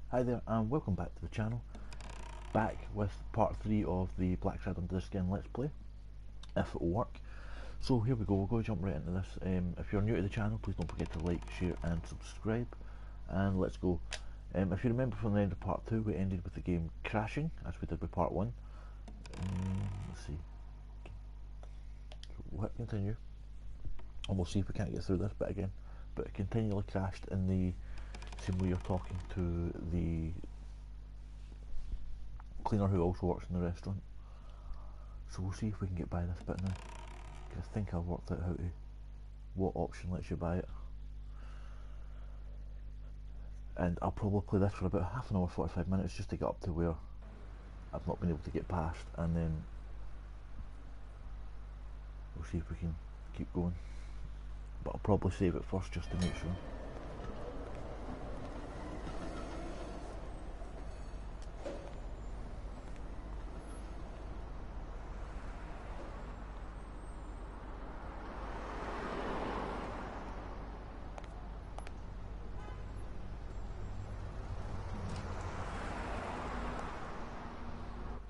Hi there and welcome back to the channel. Back with part 3 of the Blacksad Under the Skin Let's Play, if it will work. So here we go, we'll go jump right into this. If you're new to the channel, please don't forget to like, share and subscribe. And let's go. If you remember from the end of part 2, we ended with the game crashing, as we did with part 1. Let's see. We'll hit continue. And we'll see if we can't get through this bit again. But it continually crashed in the scene where you're talking to the cleaner who also works in the restaurant. So we'll see if we can get by this bit now. I think I've worked out how to, what option lets you buy it. And I'll probably play this for about half an hour, 45 minutes, just to get up to where I've not been able to get past, and then we'll see if we can keep going. But I'll probably save it first just to make sure.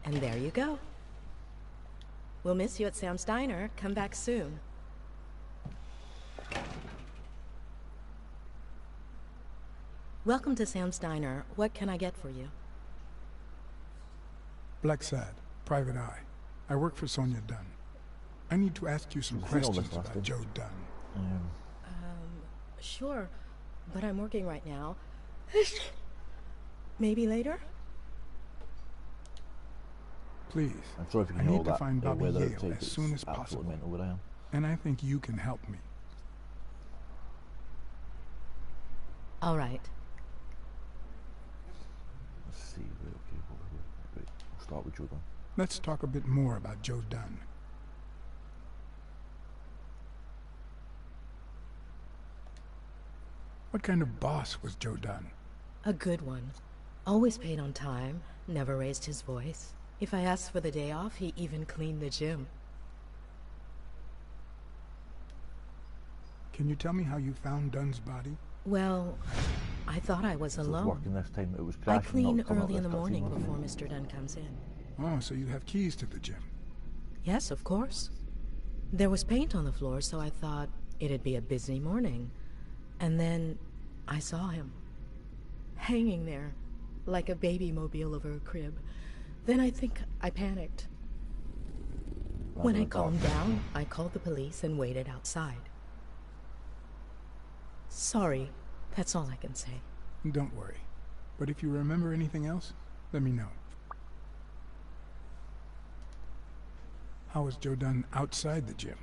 And there you go. We'll miss you at Sam's Diner. Come back soon. Welcome to Sam's Diner. What can I get for you? Blacksad, Private Eye. I work for Sonia Dunn. I need to ask you some questions about Joe Dunn. Sure, but I'm working right now. Maybe later? Please, I'm sorry if you I can hear need to that, find Bobby weather Yale outside. as soon as Absolutely possible. mental where I am. And I think you can help me. All right. Let's see, right, okay, right, we'll start with Joe Dunn. Let's talk a bit more about Joe Dunn. What kind of boss was Joe Dunn? A good one. Always paid on time, never raised his voice. If I asked for the day off, he even cleaned the gym. Can you tell me how you found Dunn's body? Well, I thought I was So it's alone. working this time, it was I crashing. clean not coming up early in the this cutscene, morning wasn't it? before Mr. Dunn comes in. Oh, so you have keys to the gym. Yes, of course. There was paint on the floor, so I thought it'd be a busy morning. And then I saw him, hanging there, like a baby mobile over a crib. Then I think I panicked. When I calmed down, I called the police and waited outside. Sorry, that's all I can say. Don't worry. But if you remember anything else, let me know. How was Joe Dunn outside the gym?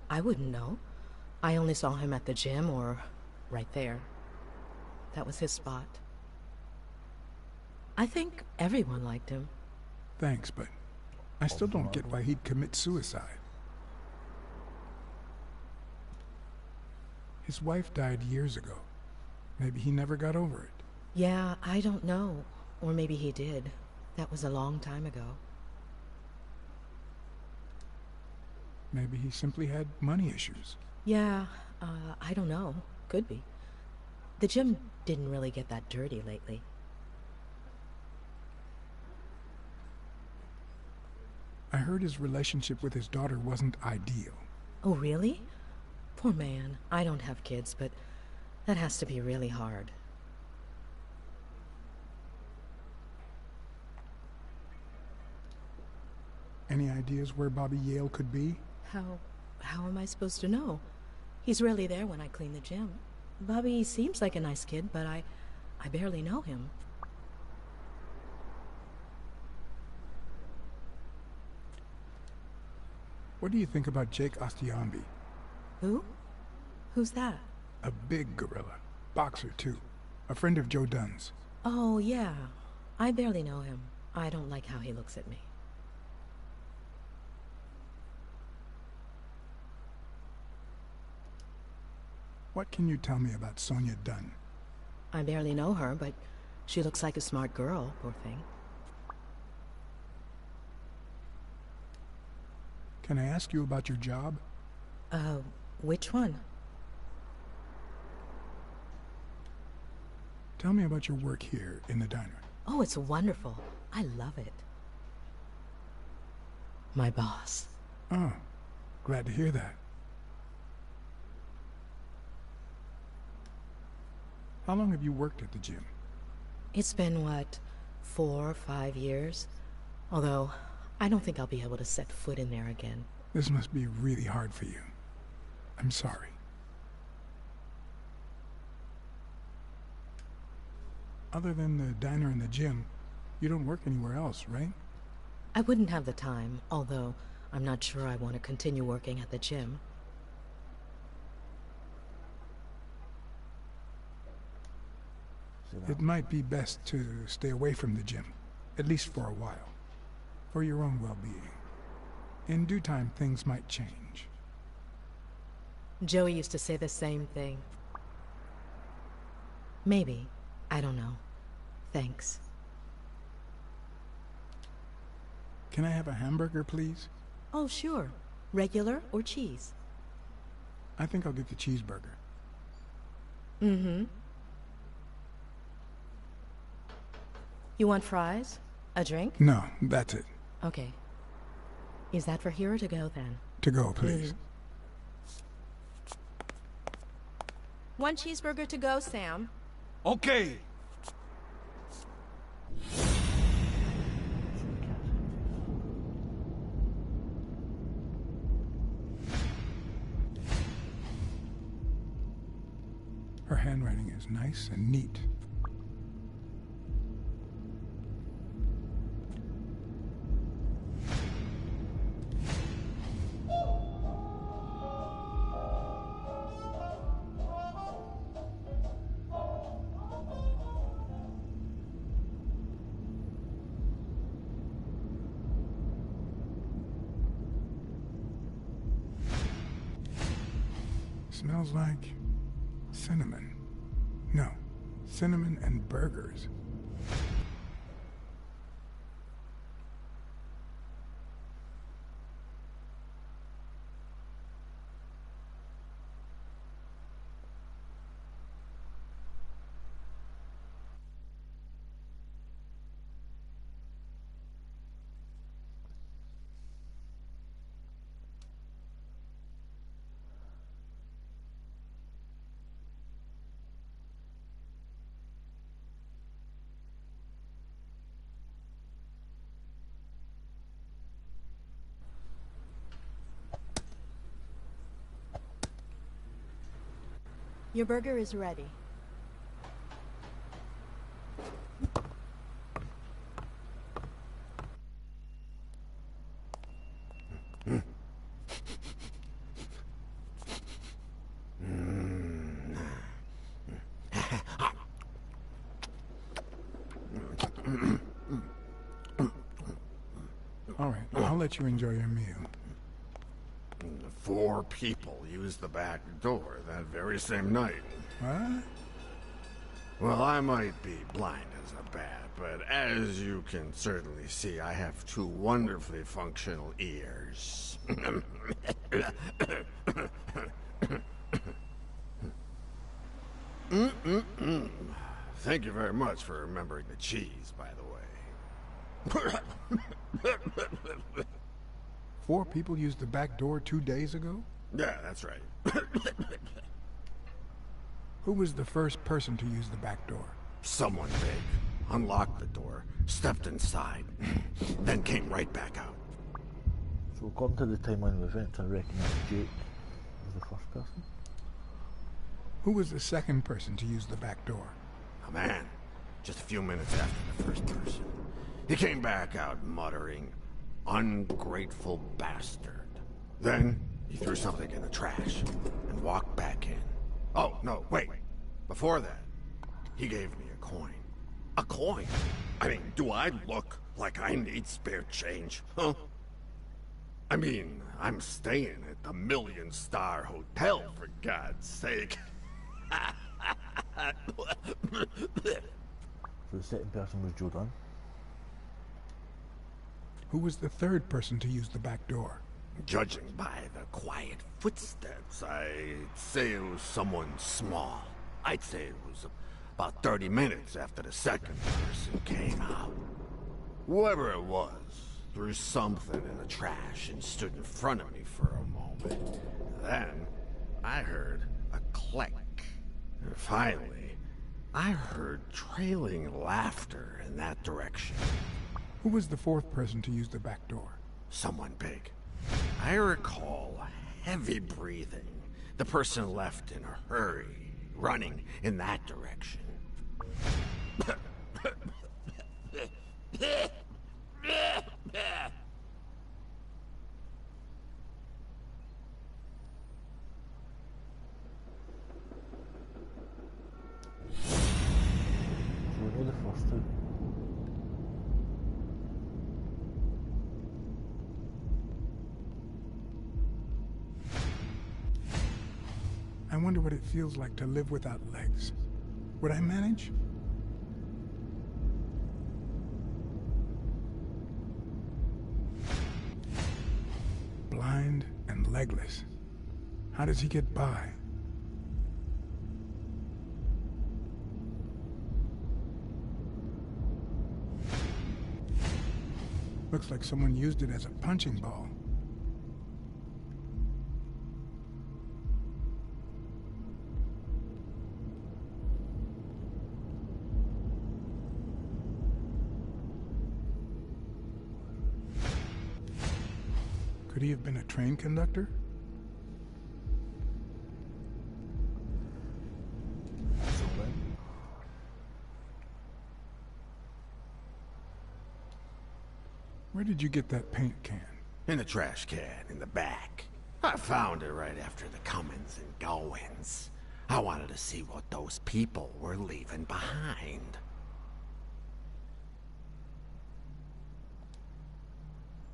I wouldn't know. I only saw him at the gym or right there. That was his spot. I think everyone liked him. Thanks, but I still don't get why he'd commit suicide. His wife died years ago. Maybe he never got over it. Yeah, I don't know. Or maybe he did. That was a long time ago. Maybe he simply had money issues. Yeah, I don't know. Could be. The gym didn't really get that dirty lately. I heard his relationship with his daughter wasn't ideal. Oh, really? Poor man. I don't have kids, but that has to be really hard. Any ideas where Bobby Yale could be? How am I supposed to know? He's rarely there when I clean the gym. Bobby seems like a nice kid, but I barely know him. What do you think about Jake Ostiambi? Who? Who's that? A big gorilla. Boxer, too. A friend of Joe Dunn's. Oh, yeah. I barely know him. I don't like how he looks at me. What can you tell me about Sonia Dunn? I barely know her, but she looks like a smart girl, poor thing. Can I ask you about your job? Which one? Tell me about your work here in the diner. Oh, it's wonderful. I love it. My boss. Oh, glad to hear that. How long have you worked at the gym? It's been, what, 4 or 5 years? Although, I don't think I'll be able to set foot in there again. This must be really hard for you. I'm sorry. Other than the diner and the gym, you don't work anywhere else, right? I wouldn't have the time, although I'm not sure I want to continue working at the gym. It might be best to stay away from the gym, at least for a while, for your own well-being. In due time, things might change. Joey used to say the same thing. Maybe. I don't know. Thanks. Can I have a hamburger, please? Oh, sure. Regular or cheese? I think I'll get the cheeseburger. Mm-hmm. You want fries? A drink? No, that's it. Okay. Is that for here or to go, then? To go, please. One cheeseburger to go, Sam. Okay. Her handwriting is nice and neat. Smells like cinnamon. No, cinnamon and burgers. Your burger is ready. All right, I'll let you enjoy your meal. 4 people used the back door that very same night. What? Well, I might be blind as a bat, but as you can certainly see, I have 2 wonderfully functional ears. Thank you very much for remembering the cheese, by the way. 4 people used the back door 2 days ago? Yeah, that's right. Who was the first person to use the back door? Someone big unlocked the door, stepped inside, then came right back out. So according to the timeline of events, I reckon that Jake was the first person. Who was the second person to use the back door? A man, just a few minutes after the first person. He came back out muttering, "Ungrateful bastard." Then he threw something in the trash and walked back in. Oh, no, wait. Before that, he gave me a coin. A coin? I mean, do I look like I need spare change, huh? I mean, I'm staying at the million-star hotel, for God's sake. So the second person was Joe Dunn. Who was the third person to use the back door? Judging by the quiet footsteps, I'd say it was someone small. I'd say it was about 30 minutes after the second person came out. Whoever it was threw something in the trash and stood in front of me for a moment. Then, I heard a click. And finally, I heard trailing laughter in that direction. Who was the fourth person to use the back door? Someone big. I recall heavy breathing. The person left in a hurry, running in that direction. So we know the first two. I wonder what it feels like to live without legs. Would I manage? Blind and legless. How does he get by? Looks like someone used it as a punching ball. Could he have been a train conductor? So then, Where did you get that paint can? In the trash can in the back. I found it right after the comings and goings. I wanted to see what those people were leaving behind.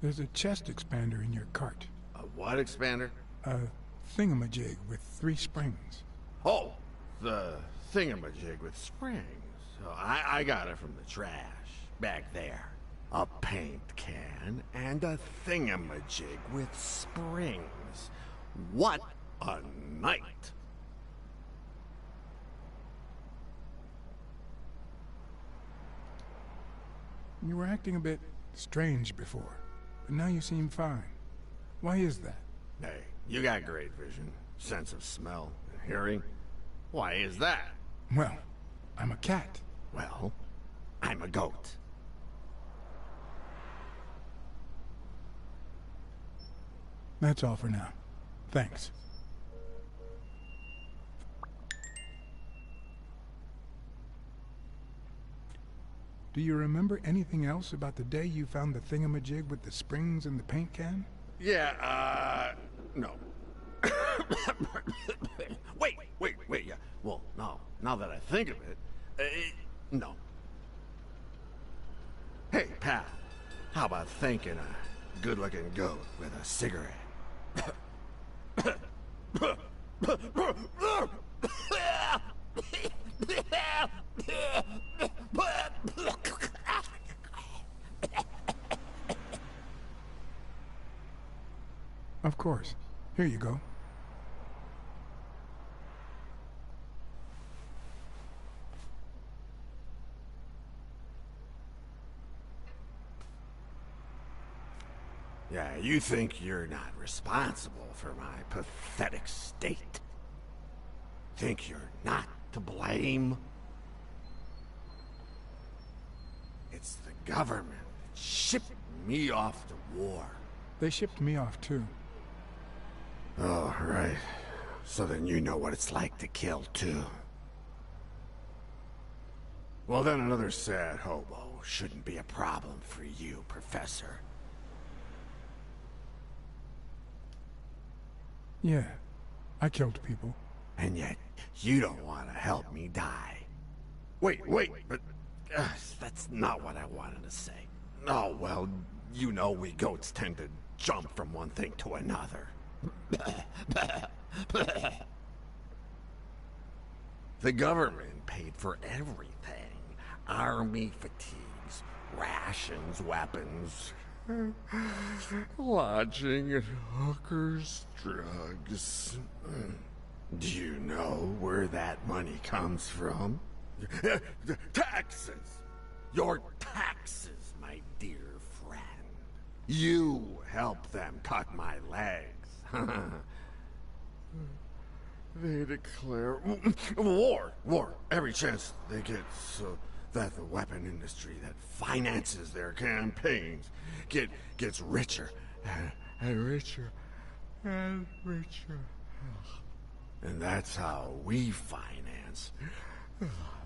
There's a chest expander in your cart. A what expander? A thingamajig with 3 springs. Oh, the thingamajig with springs. Oh, I got it from the trash, back there. A paint can and a thingamajig with springs. What a night! You were acting a bit strange before, but now you seem fine. Why is that? Hey, you got great vision, sense of smell, and hearing. Why is that? Well, I'm a cat. Well, I'm a goat. That's all for now. Thanks. Do you remember anything else about the day you found the thingamajig with the springs and the paint can? Yeah, no. wait, yeah. Well, no, now that I think of it, no. Hey, pal, how about thanking a good-looking goat with a cigarette? Of course. Here you go. Yeah, you think you're not responsible for my pathetic state? Think you're not to blame? It's the government that shipped me off to war. They shipped me off too. Oh, right. So then you know what it's like to kill, too. Well, then another sad hobo shouldn't be a problem for you, Professor. Yeah, I killed people. And yet, you don't want to help me die. Wait, but... that's not what I wanted to say. Oh, well, you know we goats tend to jump from one thing to another. The government paid for everything. Army fatigues, rations, weapons, lodging at hookers, drugs. Do you know where that money comes from? Taxes! Your taxes, my dear friend. You helped them cut my legs. They declare war. Every chance they get, so that the weapon industry that finances their campaigns gets richer and richer and richer. And that's how we finance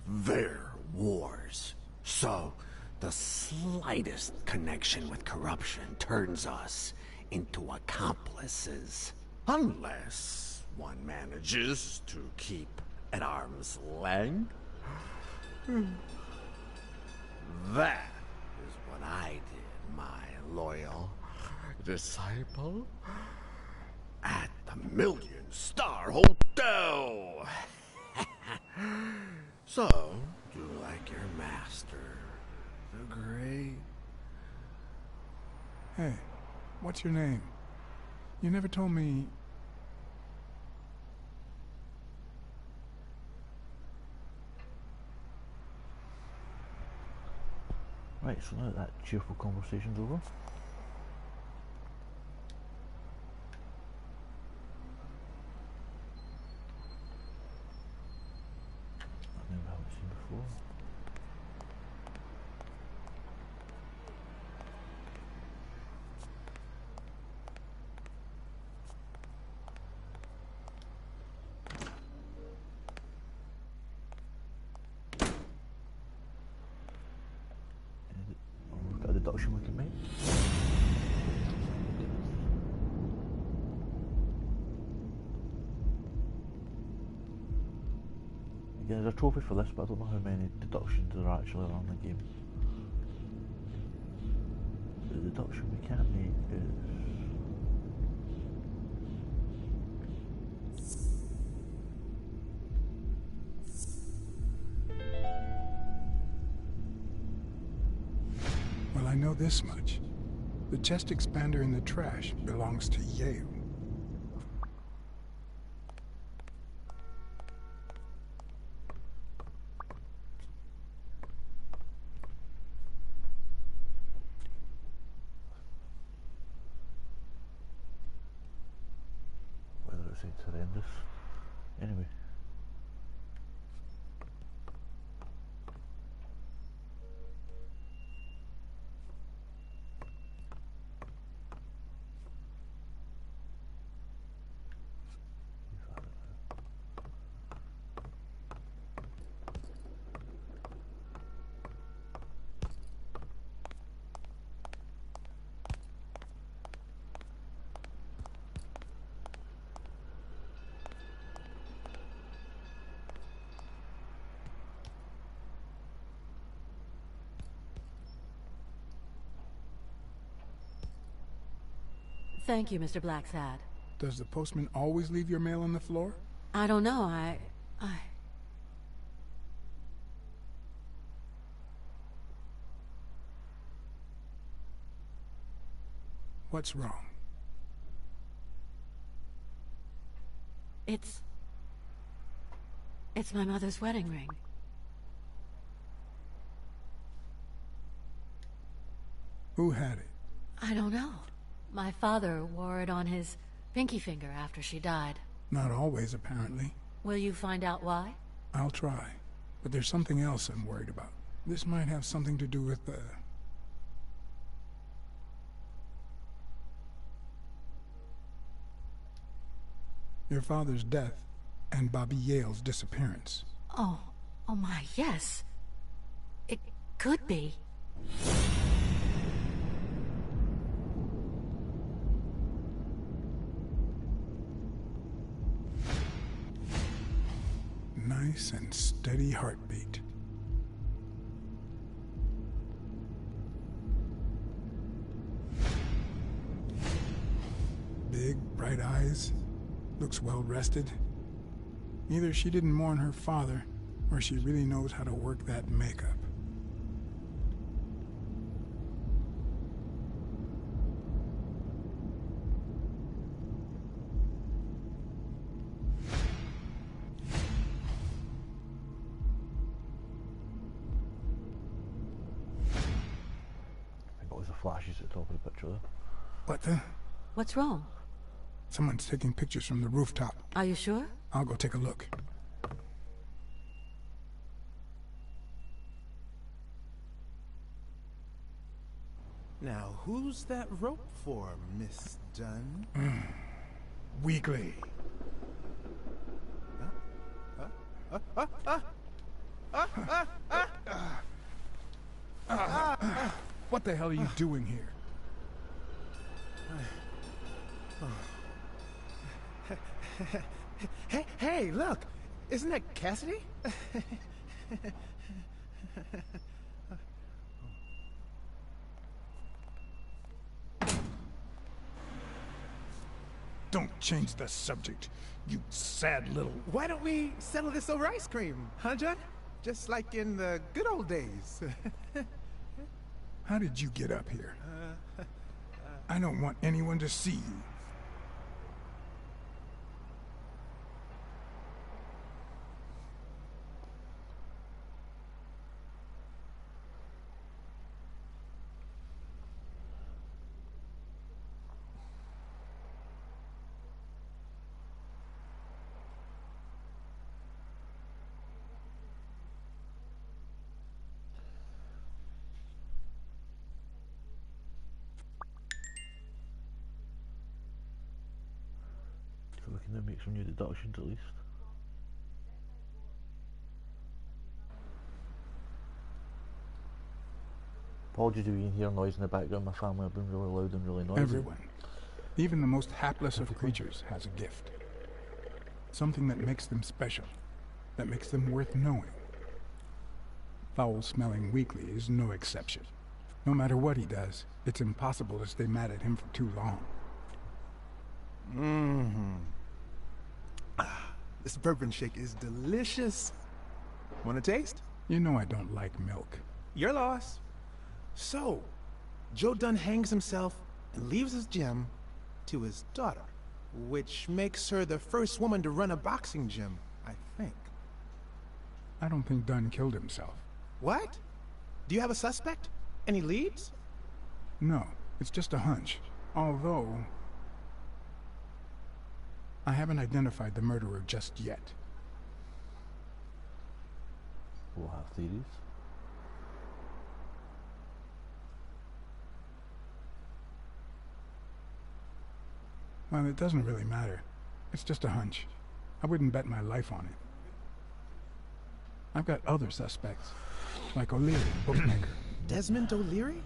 their wars. So, the slightest connection with corruption turns us into accomplices. Unless one manages to keep at arm's length. That is what I did, my loyal disciple. At the Million-Star Hotel. So, do you like your master, the Great? Hey, what's your name? You never told me... Right, so now that cheerful conversation's over. That name I haven't seen before. We've got a deduction we can make. Again, there's a trophy for this, but I don't know how many deductions there actually are in the game. The deduction we can't make is... Well, I know this much. The chest expander in the trash belongs to Yale. whether it sounds horrendous. Anyway. Thank you, Mr. Blacksad. Does the postman always leave your mail on the floor? I don't know, I... What's wrong? It's my mother's wedding ring. Who had it? I don't know. My father wore it on his pinky finger after she died. Not always, apparently. Will you find out why? I'll try. But there's something else I'm worried about. This might have something to do with your father's death and Bobby Yale's disappearance. Oh my, yes. It could be. Nice and steady heartbeat. Big, bright eyes. Looks well rested. Either she didn't mourn her father, or she really knows how to work that makeup. was the flashes at the top of the picture there. What the? What's wrong? Someone's taking pictures from the rooftop. Are you sure? I'll go take a look. Now, who's that rope for, Miss Dunn? Weekly. What the hell are you doing here? Hey, look! Isn't that Cassidy? Don't change the subject, you sad little... Why don't we settle this over ice cream, huh, Judd? Just like in the good old days. How did you get up here? I don't want anyone to see you. So we can then make some new deductions at least. Apologies if you can hear noise in the background. My family have been really loud and really noisy. Everyone, even the most hapless of creatures, has a gift. Something that makes them special, that makes them worth knowing. Foul-smelling Weekly is no exception. No matter what he does, it's impossible to stay mad at him for too long. This bourbon shake is delicious. Want a taste? You know I don't like milk. Your loss. So, Joe Dunn hangs himself and leaves his gym to his daughter, which makes her the first woman to run a boxing gym, I think. I don't think Dunn killed himself. What? Do you have a suspect? Any leads? No, it's just a hunch. Although... I haven't identified the murderer just yet. We'll have theories. Well, it doesn't really matter. It's just a hunch. I wouldn't bet my life on it. I've got other suspects, like O'Leary, bookmaker. Desmond O'Leary?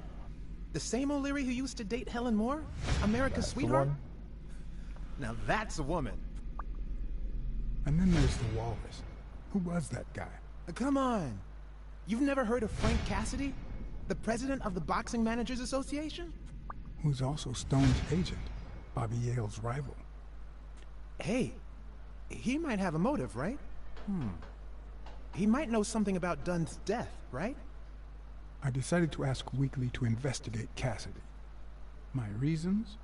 The same O'Leary who used to date Helen Moore? America's That's the sweetheart? one. Now that's a woman. And then there's the Walrus. Who was that guy? Come on. You've never heard of Frank Cassidy? The president of the Boxing Managers Association? Who's also Stone's agent, Bobby Yale's rival. Hey, he might have a motive, right? He might know something about Dunn's death, right? I decided to ask Weekly to investigate Cassidy. My reasons?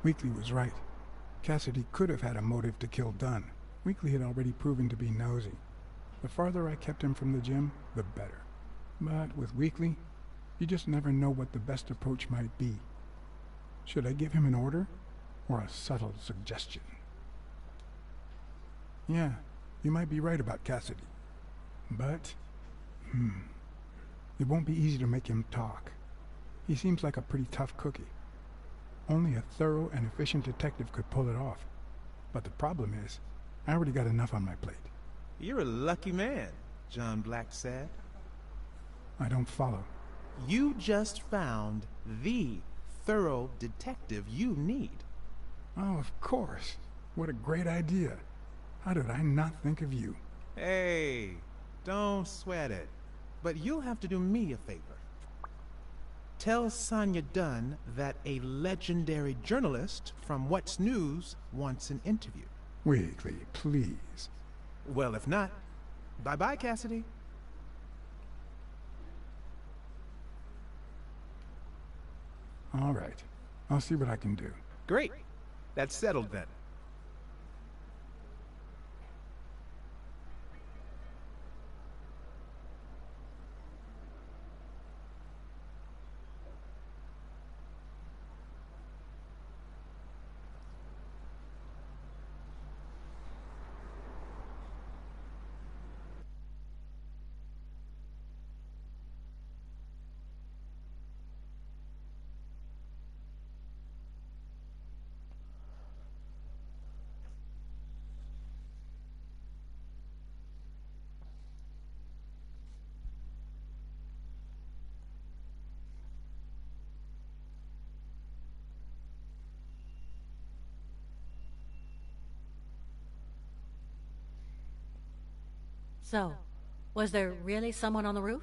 Weekly was right. Cassidy could have had a motive to kill Dunn. Weekly had already proven to be nosy. The farther I kept him from the gym, the better. But with Weekly, you just never know what the best approach might be. Should I give him an order, or a subtle suggestion? Yeah, you might be right about Cassidy. But, it won't be easy to make him talk. He seems like a pretty tough cookie. Only a thorough and efficient detective could pull it off. But the problem is, I already got enough on my plate. You're a lucky man, John Blacksad. I don't follow. You just found the thorough detective you need. Oh, of course. What a great idea. How did I not think of you? Hey, don't sweat it. But you'll have to do me a favor. Tell Sonia Dunn that a legendary journalist from What's News wants an interview. Weekly, please. Well, if not, bye-bye, Cassidy. All right. I'll see what I can do. Great. That's settled then. So, was there really someone on the roof?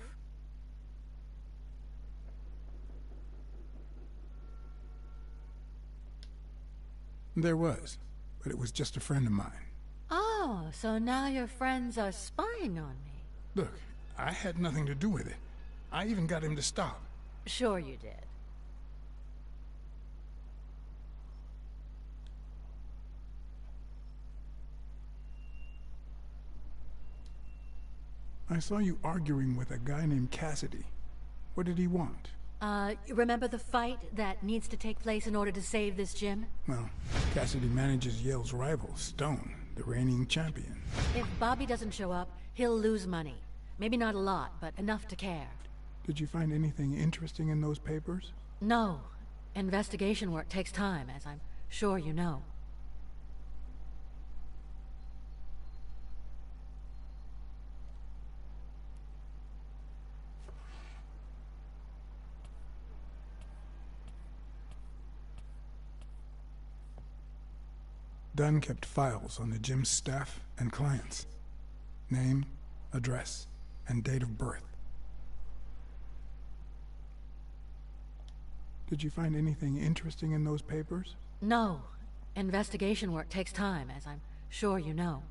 There was, but it was just a friend of mine. Oh, so now your friends are spying on me. Look, I had nothing to do with it. I even got him to stop. Sure you did. I saw you arguing with a guy named Cassidy. What did he want? Remember the fight that needs to take place in order to save this gym? Well, Cassidy manages Yale's rival, Stone, the reigning champion. If Bobby doesn't show up, he'll lose money. Maybe not a lot, but enough to care. Did you find anything interesting in those papers? No. Investigation work takes time, as I'm sure you know. Dunn kept files on the gym's staff and clients. Name, address, and date of birth. Did you find anything interesting in those papers? No. Investigation work takes time, as I'm sure you know.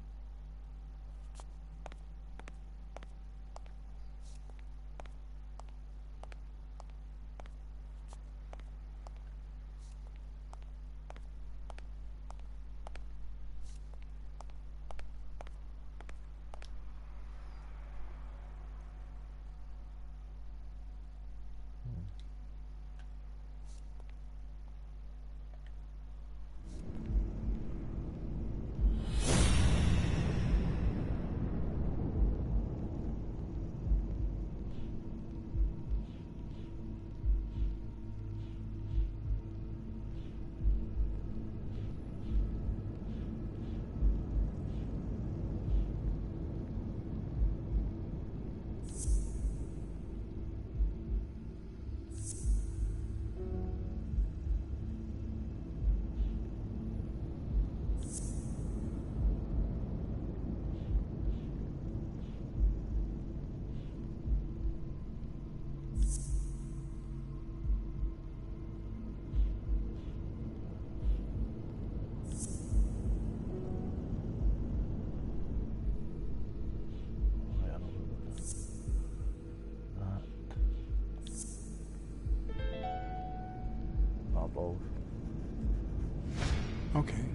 Okay.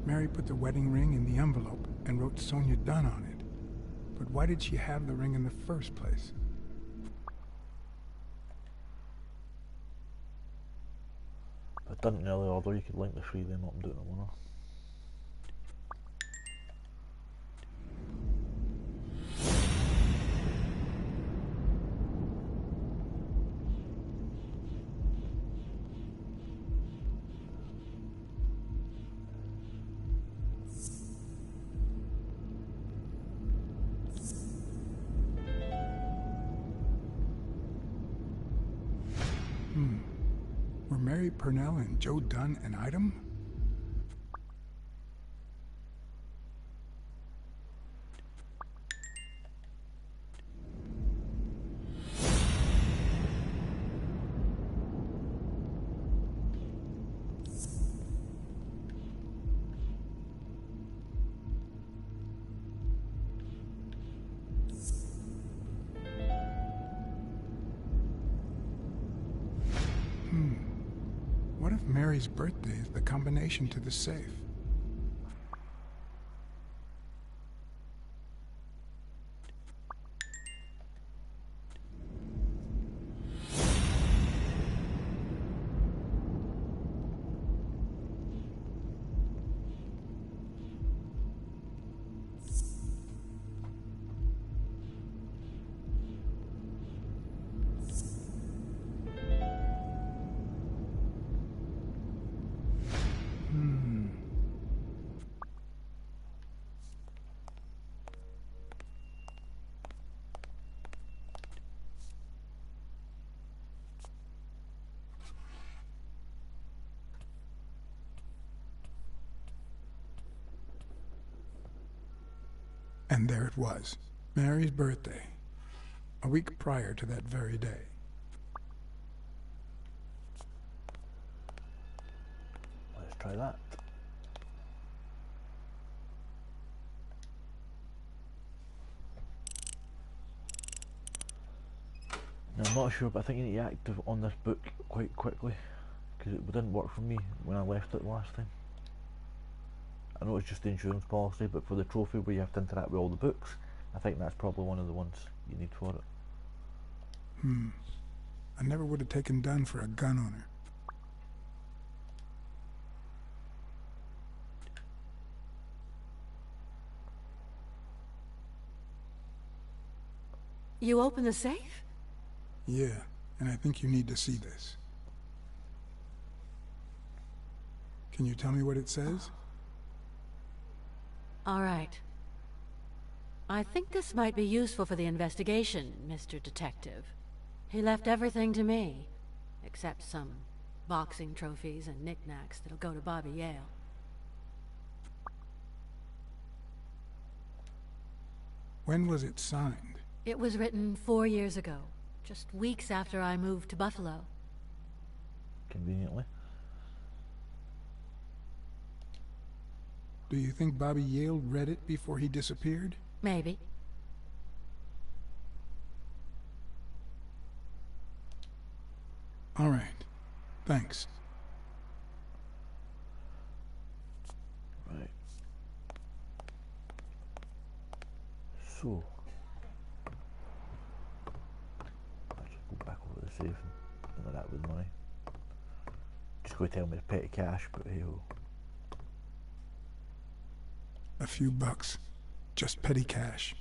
Mary put the wedding ring in the envelope and wrote Sonia Dunn on it. But why did she have the ring in the first place? If it didn't really order, you could link the three of them up and do it in one. Were Mary Purnell and Joe Dunn an item? What if Mary's birthday is the combination to the safe? And there it was, Mary's birthday. A week prior to that very day. Let's try that. Now, I'm not sure, but I think you need to active on this book quite quickly, because it didn't work for me when I left it last time. I know it's just the insurance policy, but for the trophy where you have to interact with all the books, I think that's probably one of the ones you need for it. I never would have taken Dunn for a gun owner. You open the safe? Yeah, and I think you need to see this. Can you tell me what it says? All right. I think this might be useful for the investigation, Mr. Detective. He left everything to me, except some boxing trophies and knickknacks that'll go to Bobby Yale. When was it signed? It was written 4 years ago, just weeks after I moved to Buffalo. Conveniently. Do you think Bobby Yale read it before he disappeared? Maybe. All right. Thanks. Right. So, I should go back over the safe and interact with money. Just go tell me it's petty cash, but hey ho. A few bucks. Just petty cash.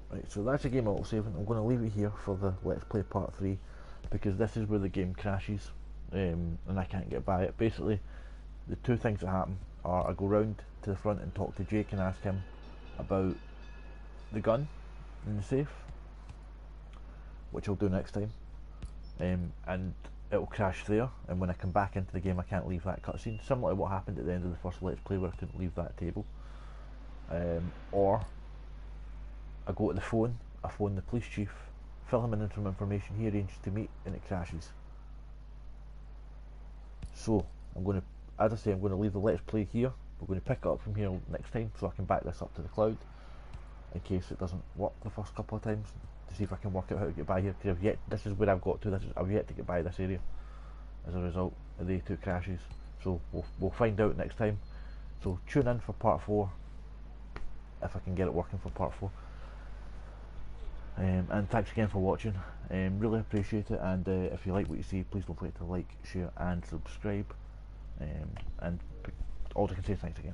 Right, so that's a game I'll save. I'm going to leave it here for the Let's Play Part 3, because this is where the game crashes, and I can't get by it. Basically, the two things that happen are I go round to the front and talk to Jake and ask him about the gun in the safe, which I'll do next time, and it'll crash there, and when I come back into the game I can't leave that cutscene, similar to what happened at the end of the first Let's Play where I couldn't leave that table. Or I go to the phone, I phone the police chief, fill him in some information, he arranges to meet, and it crashes. So, I'm going to, as I say, I'm going to leave the Let's Play here. We're going to pick it up from here next time, so I can back this up to the cloud, in case it doesn't work the first couple of times, to see if I can work out how to get by here, because this is where I've got to, I've yet to get by this area, as a result of the two crashes. So, we'll find out next time. So, tune in for Part 4, if I can get it working for Part 4. And thanks again for watching, really appreciate it, and if you like what you see, please don't forget to like, share and subscribe, and all I can say is thanks again.